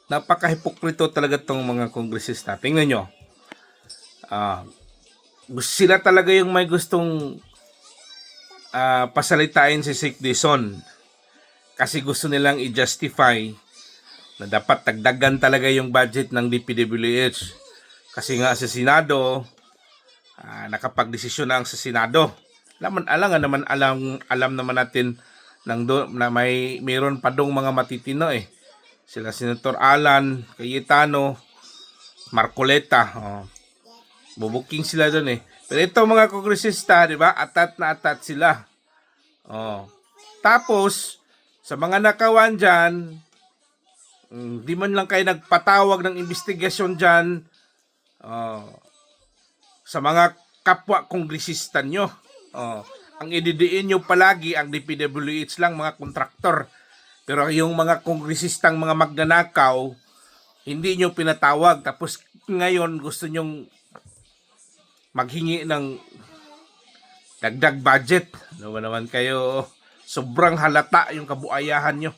napaka-hipokrito talaga tong mga kongresista. Tingnan nyo. Sila talaga yung may gustong pasalitain si Sek Dizon. Kasi gusto nilang i-justify na dapat tagdagan talaga yung budget ng DPWH. Kasi nga sa Senado, nakapagdesisyon na ang sa Senado. Alam naman natin na mayroon pa dong mga matitino eh. Sila Senator Alan Cayetano, Marcoleta, bubuking sila doon eh. Pero ito mga kongresista, di ba? Atat na atat sila. Tapos sa mga nakawan dyan, di man lang kayo nagpatawag ng investigasyon dyan sa mga kapwa kongresista nyo. Ang ididiin nyo palagi ang DPWH lang, mga kontraktor. Pero yung mga kongresistang mga magnanakaw, hindi nyo pinatawag. Tapos ngayon gusto nyong maghingi ng dagdag budget. Ano ba naman kayo? Sobrang halata yung kabuayahan nyo.